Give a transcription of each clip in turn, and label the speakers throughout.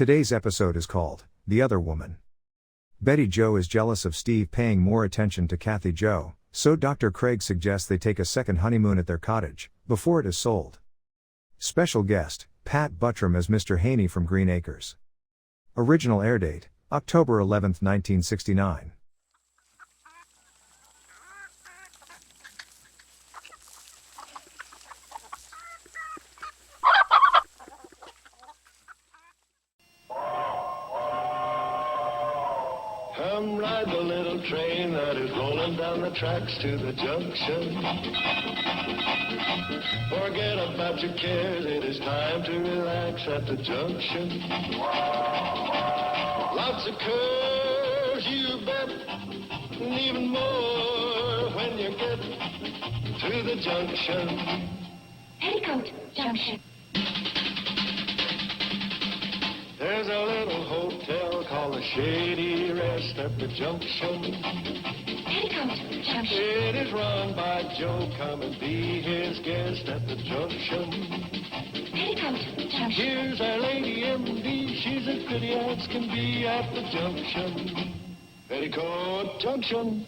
Speaker 1: Today's episode is called The Other Woman. Betty Jo is jealous of Steve paying more attention to Kathy Jo, so Dr. Craig suggests they take a second honeymoon at their cottage, before it is sold. Special guest, Pat Buttram as Mr. Haney from Green Acres. Original air date, October 11, 1969.
Speaker 2: Come ride the little train that is rolling down the tracks to the junction. Forget about your cares, it is time to relax at the junction. Lots of curves, you bet, and even more when you get to the junction.
Speaker 3: Petticoat Junction.
Speaker 2: There's a little hotel called the Shady Rest at the junction.
Speaker 3: Petticoat Junction.
Speaker 2: It is run by Joe. Come and be his guest at the junction.
Speaker 3: Petticoat Junction.
Speaker 2: Here's our lady MD. She's as pretty as can be at the junction. Petticoat Junction.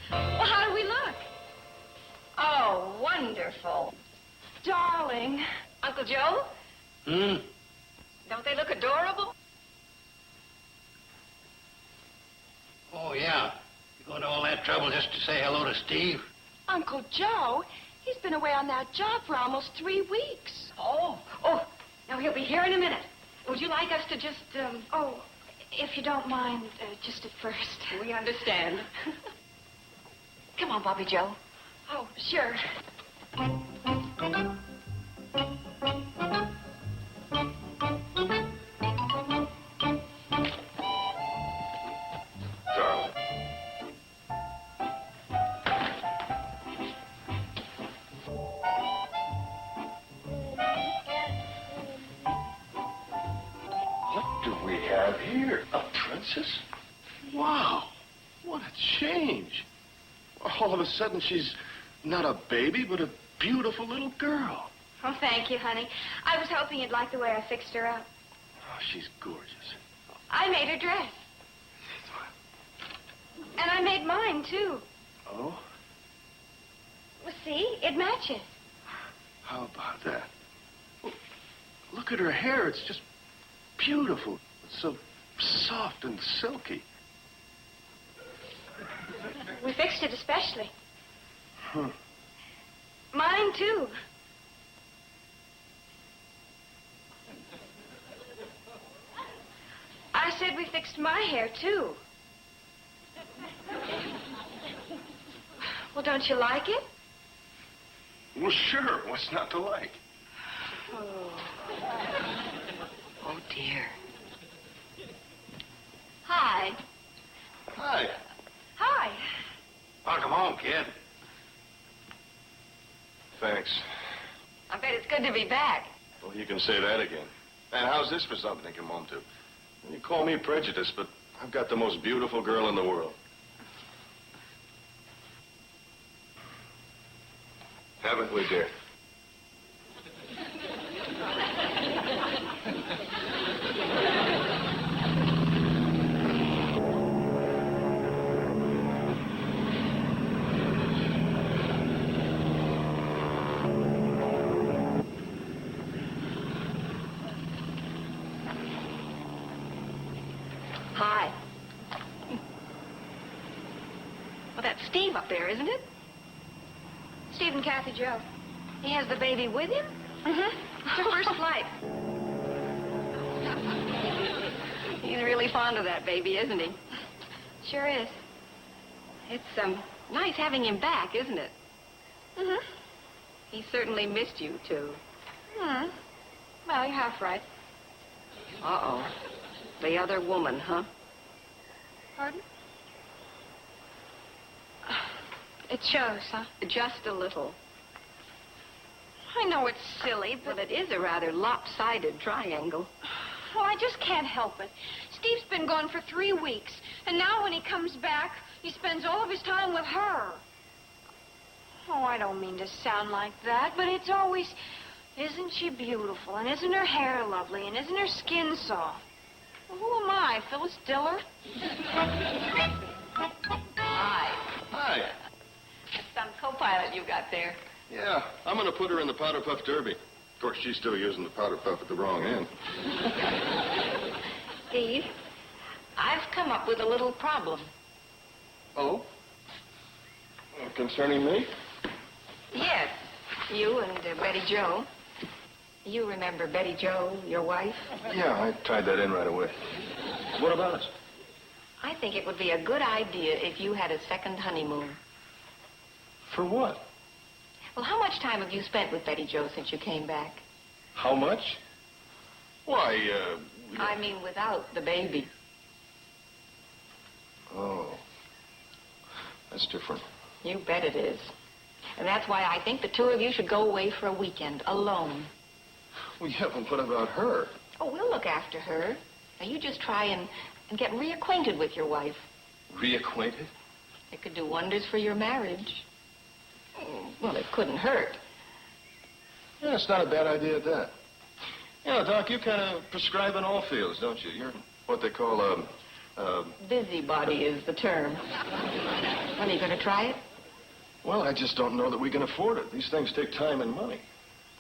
Speaker 4: Well, how do we look? Oh, wonderful. Darling. Uncle Joe? Don't they look adorable?
Speaker 5: Oh, yeah. You go to all that trouble just to say hello to Steve?
Speaker 4: Uncle Joe? He's been away on that job for almost 3 weeks. Oh, now he'll be here in a minute. Would you like us to just,
Speaker 3: Oh, if you don't mind, just at first.
Speaker 4: We understand.
Speaker 3: Come on, Bobby Joe.
Speaker 4: Oh, sure.
Speaker 2: Darling. What do we have here? A princess? Wow. What a change. All of a sudden, she's not a baby, but a beautiful little girl.
Speaker 3: Oh, thank you, honey. I was hoping you'd like the way I fixed her up.
Speaker 2: Oh, she's gorgeous.
Speaker 3: I made her dress. And I made mine, too.
Speaker 2: Oh?
Speaker 3: Well, see? It matches.
Speaker 2: How about that? Well, look at her hair. It's just beautiful. It's so soft and silky.
Speaker 3: We fixed it especially.
Speaker 2: Huh.
Speaker 3: Mine, too. I said we fixed my hair, too. Well, don't you like it?
Speaker 2: Well, sure. What's not to like?
Speaker 3: Oh, dear. Hi.
Speaker 2: Hi.
Speaker 3: Hi.
Speaker 5: Welcome home, kid.
Speaker 2: Thanks.
Speaker 4: I bet it's good to be back.
Speaker 2: Well, you can say that again. And how's this for something to come home to? You call me prejudiced, but I've got the most beautiful girl in the world. Haven't we, dear?
Speaker 4: Hi. Well, that's Steve up there, isn't it?
Speaker 3: Steve and Kathy Jo.
Speaker 4: He has the baby with him?
Speaker 3: Mm-hmm. It's her first flight.
Speaker 4: He's really fond of that baby, isn't he?
Speaker 3: Sure is.
Speaker 4: It's, nice having him back, isn't it?
Speaker 3: Mm-hmm.
Speaker 4: He certainly missed you, too.
Speaker 3: Hmm. Well, you're half right.
Speaker 4: Uh-oh. The other woman, huh?
Speaker 3: Pardon? It shows, huh?
Speaker 4: Just a little. I know it's silly, but it is a rather lopsided triangle. Well, I just can't help it. Steve's been gone for 3 weeks, and now when he comes back, he spends all of his time with her. Oh, I don't mean to sound like that, but it's always, isn't she beautiful, and isn't her hair lovely, and isn't her skin soft? Well, who am I, Phyllis Diller? Hi.
Speaker 2: Hi.
Speaker 4: That's some co-pilot you got there.
Speaker 2: Yeah, I'm going to put her in the Powder Puff Derby. Of course, she's still using the Powder Puff at the wrong end.
Speaker 4: Steve, I've come up with a little problem.
Speaker 2: Oh? Concerning me?
Speaker 4: Yes, you and Betty Jo. You remember Betty Jo, your wife?
Speaker 2: Yeah, I tied that in right away. What about us?
Speaker 4: I think it would be a good idea if you had a second honeymoon.
Speaker 2: For what?
Speaker 4: Well, how much time have you spent with Betty Jo since you came back?
Speaker 2: How much? Why,
Speaker 4: I mean, without the baby.
Speaker 2: Oh. That's different.
Speaker 4: You bet it is. And that's why I think the two of you should go away for a weekend, alone.
Speaker 2: Well, yeah, but what about her?
Speaker 4: Oh, we'll look after her. Now, you just try and get reacquainted with your wife.
Speaker 2: Reacquainted?
Speaker 4: It could do wonders for your marriage. Well, it couldn't hurt.
Speaker 2: Yeah, it's not a bad idea at that. You know, Doc, you kind of prescribe in all fields, don't you? You're what they call,
Speaker 4: Busybody is the term. Well, are you going to try it?
Speaker 2: Well, I just don't know that we can afford it. These things take time and money.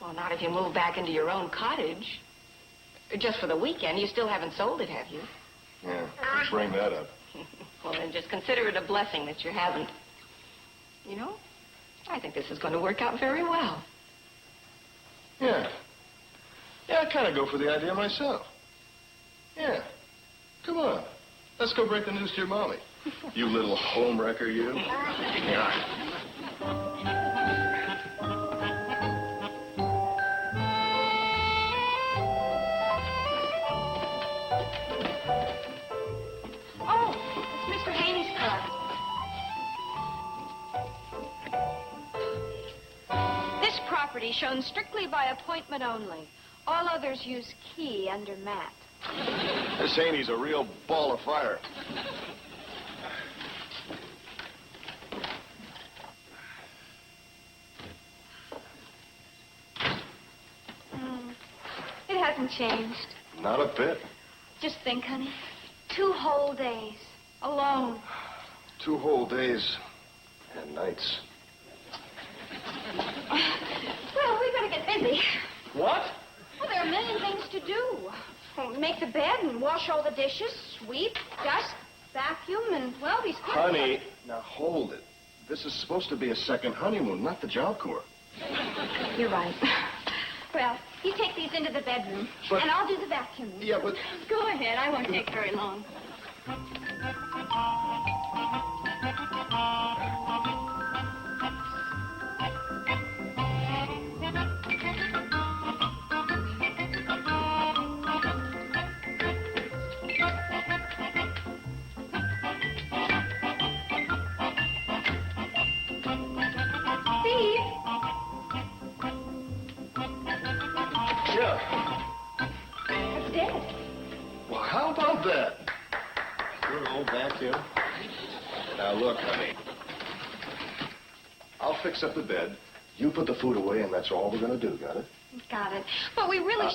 Speaker 4: Well, not if you move back into your own cottage. Just for the weekend. You still haven't sold it, have you?
Speaker 2: Yeah, let's bring that up.
Speaker 4: Well, then just consider it a blessing that you haven't. You know, I think this is going to work out very well.
Speaker 2: Yeah. Yeah, I kind of go for the idea myself. Yeah. Come on. Let's go break the news to your mommy. You little homewrecker, you. Yeah.
Speaker 3: Oh, it's Mr. Haney's car. This property shown strictly by appointment only. All others use key under mat.
Speaker 2: This Haney's a real ball of fire.
Speaker 3: It hasn't changed.
Speaker 2: Not a bit.
Speaker 3: Just think, honey. 2 whole days. Alone.
Speaker 2: 2 whole days and nights.
Speaker 3: Well, we better get busy.
Speaker 2: What?
Speaker 3: Well, there are a million things to do. Well, make the bed and wash all the dishes, sweep, dust, vacuum, and, well, these clothes.
Speaker 2: Honey, now hold it. This is supposed to be a second honeymoon, not the Job Corps.
Speaker 3: You're right. Well, you take these into the bedroom,
Speaker 2: But-
Speaker 3: and I'll do the vacuum.
Speaker 2: Yeah, but...
Speaker 3: Go ahead. I won't take very long. Steve!
Speaker 2: Yeah.
Speaker 3: It's dead.
Speaker 2: Well, how about that? Your old vacuum. Now, look, honey. I'll fix up the bed. You put the food away, and that's all we're going to do. Got it?
Speaker 3: Got it. But we really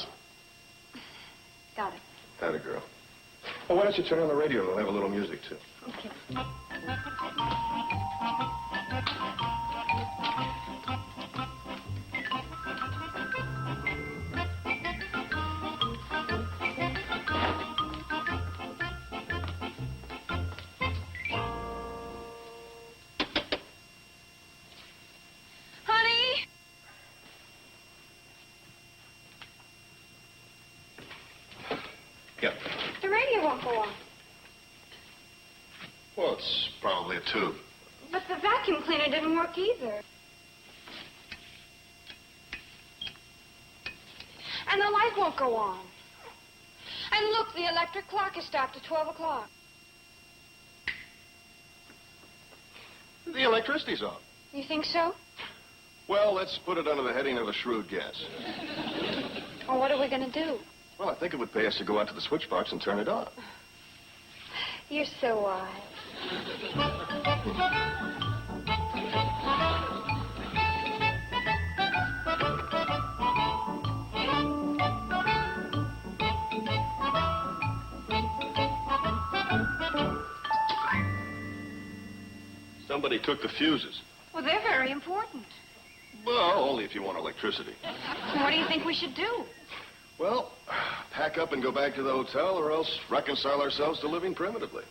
Speaker 3: Got it.
Speaker 2: That a girl. Well, why don't you turn on the radio and we'll have a little music, too.
Speaker 3: Okay. Honey!
Speaker 2: Yeah.
Speaker 3: The radio won't go on.
Speaker 2: Well, it's probably a tube.
Speaker 3: But the vacuum cleaner didn't work either. And the light won't go on. And look, the electric clock is stopped at 12 o'clock.
Speaker 2: The electricity's on.
Speaker 3: You think so?
Speaker 2: Well, let's put it under the heading of a shrewd guess.
Speaker 3: Well, what are we going to do?
Speaker 2: Well, I think it would pay us to go out to the switch box and turn it on.
Speaker 3: You're so wise.
Speaker 2: Somebody took the fuses.
Speaker 4: Well, they're very important.
Speaker 2: Well, only if you want electricity.
Speaker 4: What do you think we should do?
Speaker 2: Well, pack up and go back to the hotel, or else reconcile ourselves to living primitively.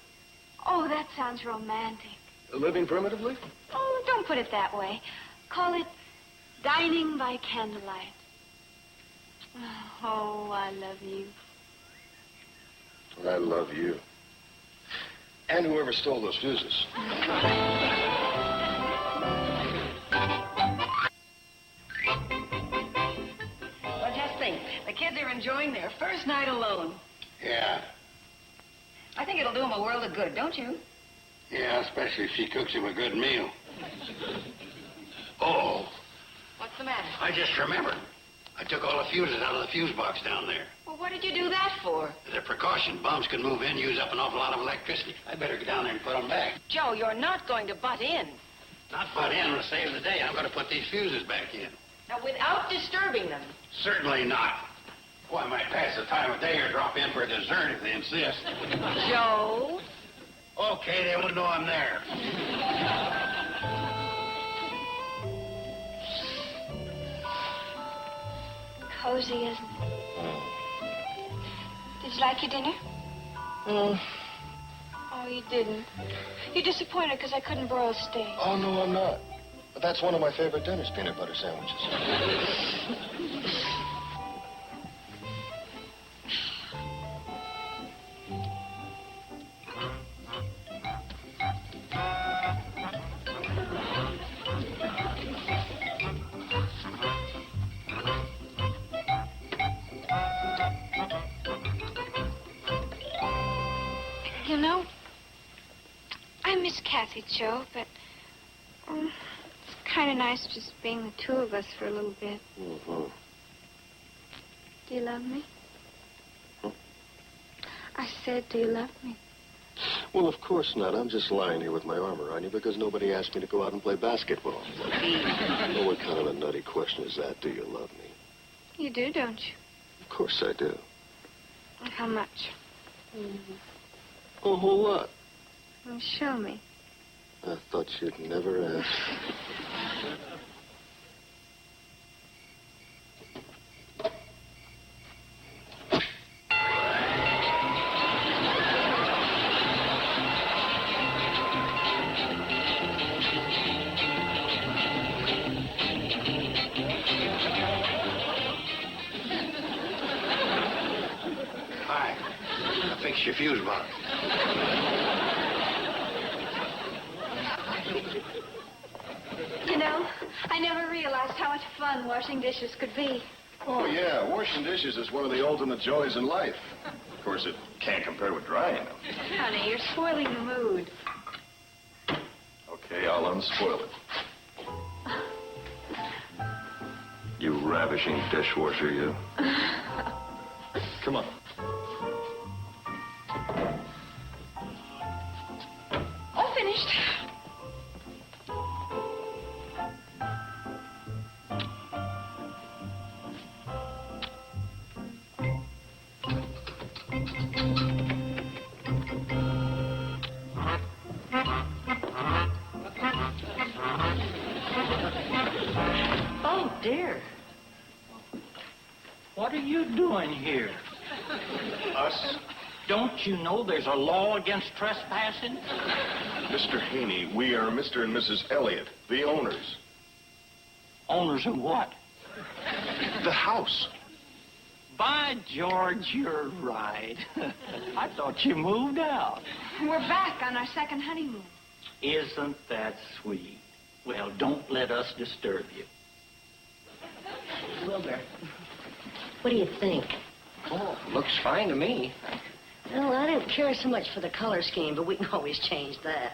Speaker 4: Oh, that sounds romantic.
Speaker 2: Living primitively?
Speaker 4: Oh, don't put it that way. Call it dining by candlelight. Oh, I love you.
Speaker 2: I love you. And whoever stole those fuses.
Speaker 6: Well, just think. The kids are enjoying their first night alone.
Speaker 5: Yeah.
Speaker 6: I think it'll do them a world of good, don't you?
Speaker 5: Yeah, especially if she cooks him a good meal. Oh,
Speaker 6: What's the matter?
Speaker 5: I just remembered. I took all the fuses out of the fuse box down there.
Speaker 6: Well, what did you do that for?
Speaker 5: As a precaution, bombs can move in, use up an awful lot of electricity. I better get down there and put them back.
Speaker 6: Joe, you're not going to butt in.
Speaker 5: Not butt in to save the day. I'm going to put these fuses back in.
Speaker 6: Now, without disturbing them.
Speaker 5: Certainly not. Boy, I might pass the time of day or drop in for a dessert if they insist.
Speaker 6: Joe?
Speaker 5: Okay, they won't know I'm there.
Speaker 3: Cozy, isn't it? Did you like your dinner? Oh, you didn't. You're disappointed because I couldn't broil a steak.
Speaker 2: Oh, no, I'm not. But that's one of my favorite dinners, peanut butter sandwiches.
Speaker 3: You know, I miss Kathy, Joe, but it's kind of nice just being the two of us for a little bit.
Speaker 2: Mm-hmm.
Speaker 3: Do you love me? I said, do you love me?
Speaker 2: Well, of course not. I'm just lying here with my armor on you because nobody asked me to go out and play basketball. Oh, what kind of a nutty question is that? Do you love me?
Speaker 3: You do, don't you?
Speaker 2: Of course I do.
Speaker 3: How much?
Speaker 2: A whole lot.
Speaker 3: Well, show me.
Speaker 2: I thought you'd never ask.
Speaker 5: Hi. I fixed your fuse box.
Speaker 3: You know, I never realized how much fun washing dishes could be.
Speaker 2: Oh, yeah. Washing dishes is one of the ultimate joys in life. Of course, it can't compare with drying them.
Speaker 3: Honey, you're spoiling the mood.
Speaker 2: Okay, I'll unspoil it. You ravishing dishwasher, you. Come on.
Speaker 3: All finished.
Speaker 6: Oh, dear.
Speaker 7: What are you doing here?
Speaker 2: Us?
Speaker 7: Don't you know there's a law against trespassing?
Speaker 2: Mr. Haney, we are Mr. and Mrs. Elliott, the owners.
Speaker 7: Owners of what?
Speaker 2: The house.
Speaker 7: By George, you're right. I thought you moved out.
Speaker 3: We're back on our second honeymoon.
Speaker 7: Isn't that sweet? Well, don't let us disturb you.
Speaker 6: Wilbur, what do you think?
Speaker 8: Oh, looks fine to me.
Speaker 6: Well, I didn't care so much for the color scheme, but we can always change that.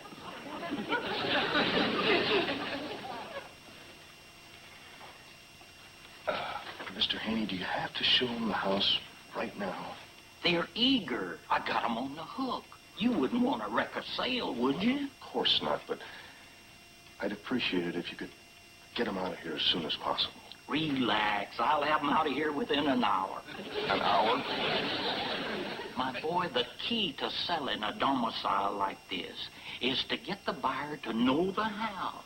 Speaker 2: Mr. Haney, do you have to show them the house right now?
Speaker 7: They're eager. I got them on the hook. You wouldn't want to wreck a sale, would you?
Speaker 2: Of course not, but I'd appreciate it if you could get them out of here as soon as possible.
Speaker 7: Relax. I'll have them out of here within an hour.
Speaker 2: An hour?
Speaker 7: My boy, the key to selling a domicile like this is to get the buyer to know the house.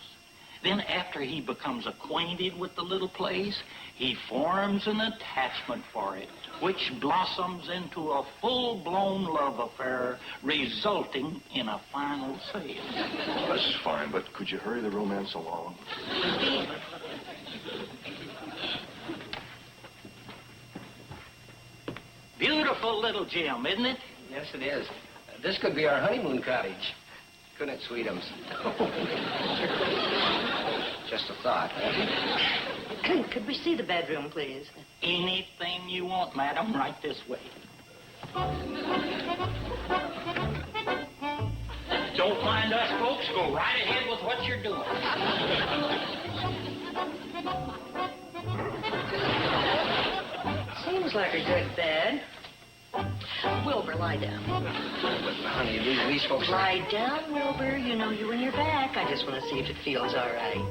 Speaker 7: Then after he becomes acquainted with the little place, he forms an attachment for it, which blossoms into a full-blown love affair, resulting in a final sale.
Speaker 2: That's fine, but could you hurry the romance along?
Speaker 7: Beautiful little gem, isn't it?
Speaker 8: Yes, it is. This could be our honeymoon cottage. Couldn't it, Sweetums? Just a thought.
Speaker 6: Could we see the bedroom, please?
Speaker 7: Anything you want, madam, right this way. Don't mind us, folks. Go right ahead with what you're doing.
Speaker 6: Seems like a good bed. Wilbur, lie down.
Speaker 8: But, honey, these folks are...
Speaker 6: Lie down, Wilbur. You know you and your back. I just want to see if it feels all right.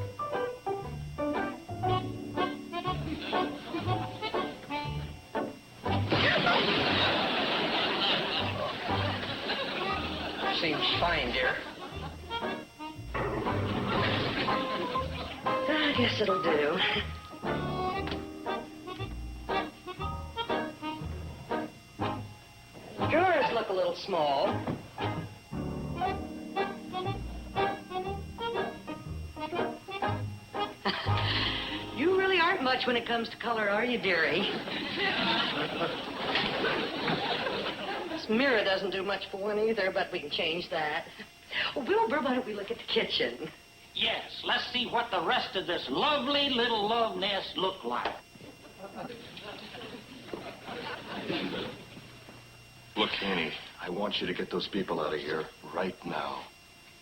Speaker 8: Seems fine, dear.
Speaker 6: I guess it'll do. Drawers look a little small. You really aren't much when it comes to color, are you, dearie? This mirror doesn't do much for one either, but we can change that. Oh, Wilbur, why don't we look at the kitchen?
Speaker 7: Yes, let's see what the rest of this lovely little love nest look like.
Speaker 2: Look, Haney, I want you to get those people out of here right now.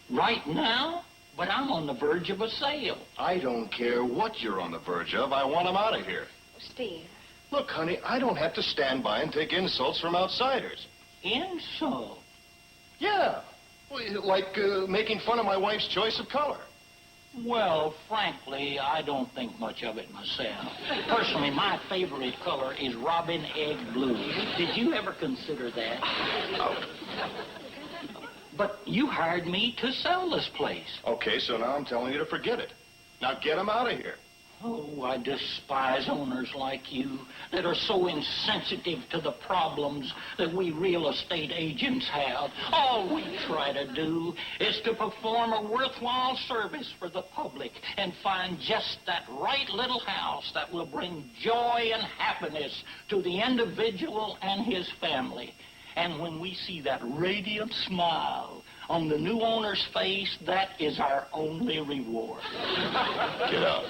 Speaker 7: Right now? But I'm on the verge of a sale.
Speaker 2: I don't care what you're on the verge of. I want them out of here.
Speaker 3: Steve.
Speaker 2: Look, honey, I don't have to stand by and take insults from outsiders.
Speaker 7: Insult?
Speaker 2: Yeah, well, like making fun of my wife's choice of color.
Speaker 7: Well, frankly, I don't think much of it myself. Personally, my favorite color is robin egg blue. Did you ever consider that?
Speaker 2: Oh.
Speaker 7: But you hired me to sell this place.
Speaker 2: Okay, so now I'm telling you to forget it. Now get them out of here.
Speaker 7: Oh, I despise owners like you that are so insensitive to the problems that we real estate agents have. All we try to do is to perform a worthwhile service for the public and find just that right little house that will bring joy and happiness to the individual and his family. And when we see that radiant smile on the new owner's face, that is our only reward.
Speaker 2: Get out.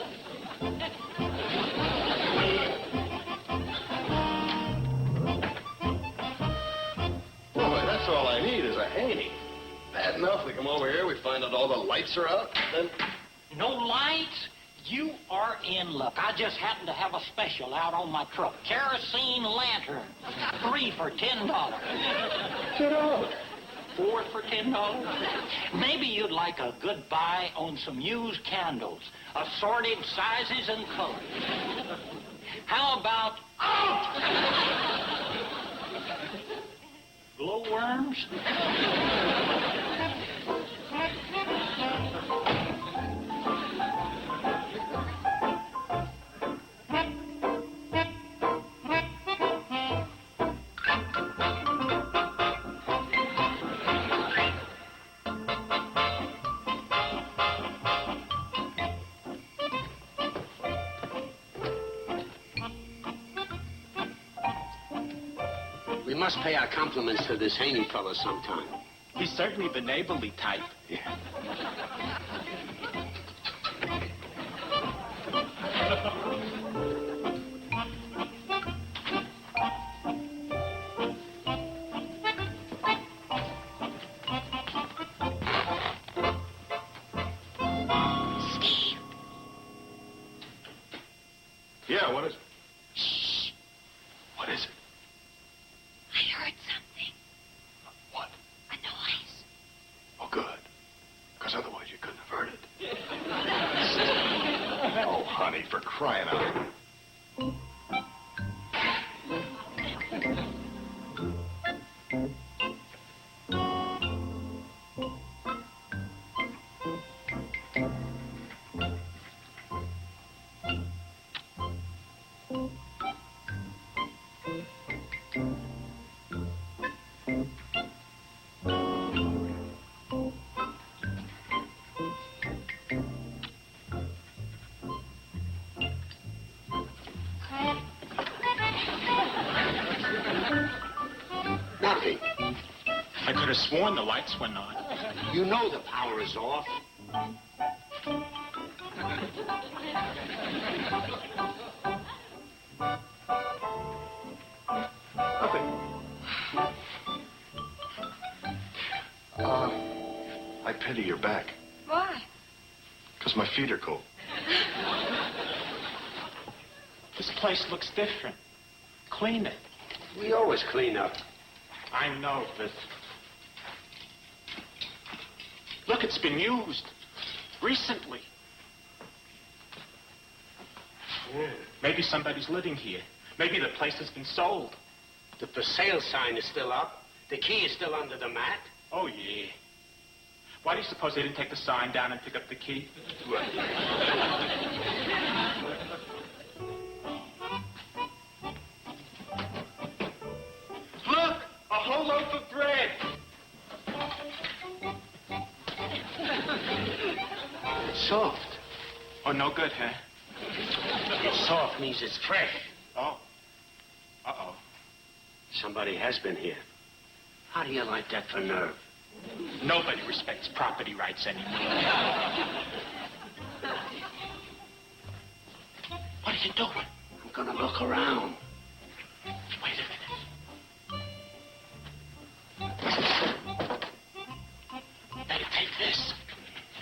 Speaker 2: Boy, that's all I need is a Haney. Bad enough, we come over here, we find out all the lights are out, then...
Speaker 7: No lights? You are in luck. I just happen to have a special out on my truck. Kerosene lantern. 3 for $10.
Speaker 2: Get out.
Speaker 7: 4 for $10. Maybe you'd like a good buy on some used candles, assorted sizes and colors. How about glowworms?
Speaker 5: We must pay our compliments to this Haney fellow sometime.
Speaker 9: He's certainly the neighborly type.
Speaker 2: Yeah.
Speaker 3: Steve.
Speaker 2: Yeah, what is it?
Speaker 3: Shh.
Speaker 2: honey, for crying out loud.
Speaker 5: Nothing.
Speaker 9: I could have sworn the lights went on.
Speaker 5: You know the power is off.
Speaker 2: Nothing. I pity your back.
Speaker 3: Why?
Speaker 2: Because my feet are cold.
Speaker 9: This place looks different. Clean it.
Speaker 5: We always clean up.
Speaker 9: I know, but... Look, it's been used. Recently.
Speaker 5: Yeah.
Speaker 9: Maybe somebody's living here. Maybe the place has been sold.
Speaker 5: The for sale sign is still up. The key is still under the mat.
Speaker 9: Oh, yeah. Why do you suppose they didn't take the sign down and pick up the key? Look! A whole loaf of bread!
Speaker 5: It's soft.
Speaker 9: Oh, no good, huh?
Speaker 5: It's soft means it's fresh.
Speaker 9: Oh. Uh-oh.
Speaker 5: Somebody has been here. How do you like that for nerve?
Speaker 9: Nobody respects property rights anymore. What are you doing?
Speaker 5: I'm gonna look around.
Speaker 9: Wait a minute. Better take this.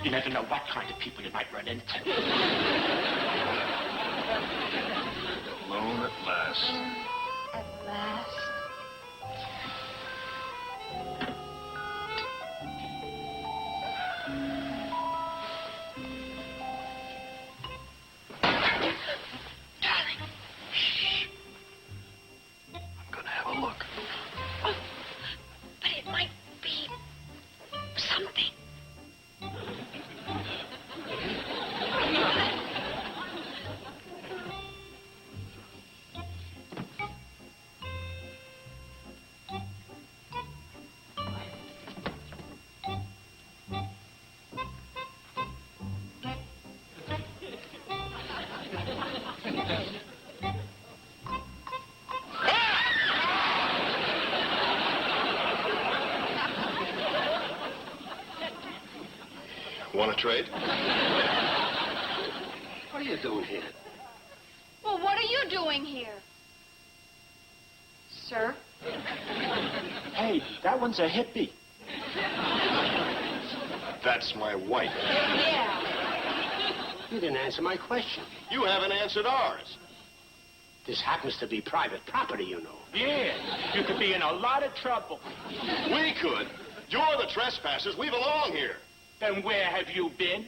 Speaker 9: You never know what kind of people you might run into.
Speaker 2: Alone at last.
Speaker 3: At last.
Speaker 2: I'm gonna have a look.
Speaker 3: Oh, but it might be something.
Speaker 2: Want to trade?
Speaker 5: What are you doing here?
Speaker 3: Well, what are you doing here? Sir?
Speaker 9: Hey, that one's a hippie.
Speaker 2: That's my wife.
Speaker 3: Yeah.
Speaker 5: You didn't answer my question.
Speaker 2: You haven't answered ours.
Speaker 5: This happens to be private property, you know.
Speaker 9: Yeah, you could be in a lot of trouble.
Speaker 2: We could. You're the trespassers. We belong here.
Speaker 9: Then where have you been?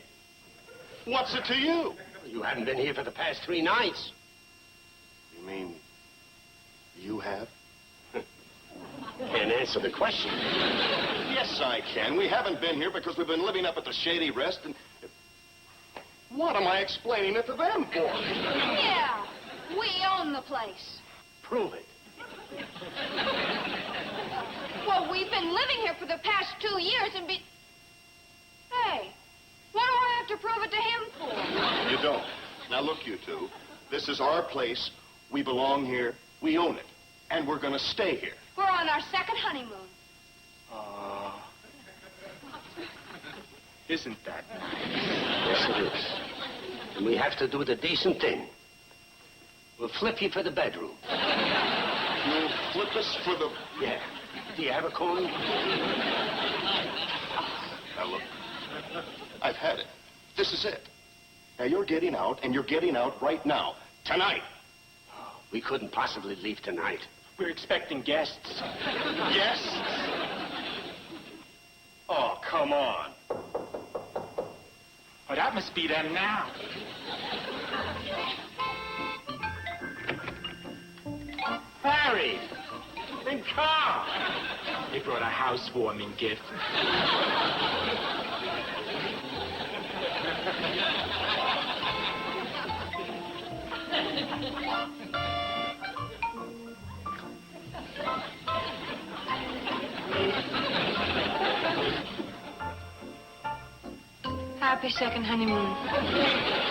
Speaker 2: What's it to you?
Speaker 5: You haven't been here for the past 3 nights.
Speaker 2: You mean you have?
Speaker 5: Can't answer the question.
Speaker 2: Yes, I can. We haven't been here because we've been living up at the Shady Rest and... What am I explaining it to them for?
Speaker 3: Yeah. We own the place.
Speaker 5: Prove it.
Speaker 3: Well, we've been living here for the past 2 years and be... Hey, what do I have to prove it to him for?
Speaker 2: You don't. Now, look, you two. This is our place. We belong here. We own it. And we're going to stay here.
Speaker 3: We're on our second honeymoon.
Speaker 9: Isn't that nice?
Speaker 5: Yes, it is. And we have to do the decent thing. We'll flip you for the bedroom.
Speaker 2: You'll flip us for the...
Speaker 5: Yeah. Do you have a coin?
Speaker 2: Now, look. I've had it. This is it. Now, you're getting out, and you're getting out right now. Tonight.
Speaker 5: We couldn't possibly leave tonight.
Speaker 9: We're expecting guests.
Speaker 2: Yes? Oh, come on.
Speaker 9: Oh, that must be them now. They brought a housewarming gift.
Speaker 3: Happy second honeymoon.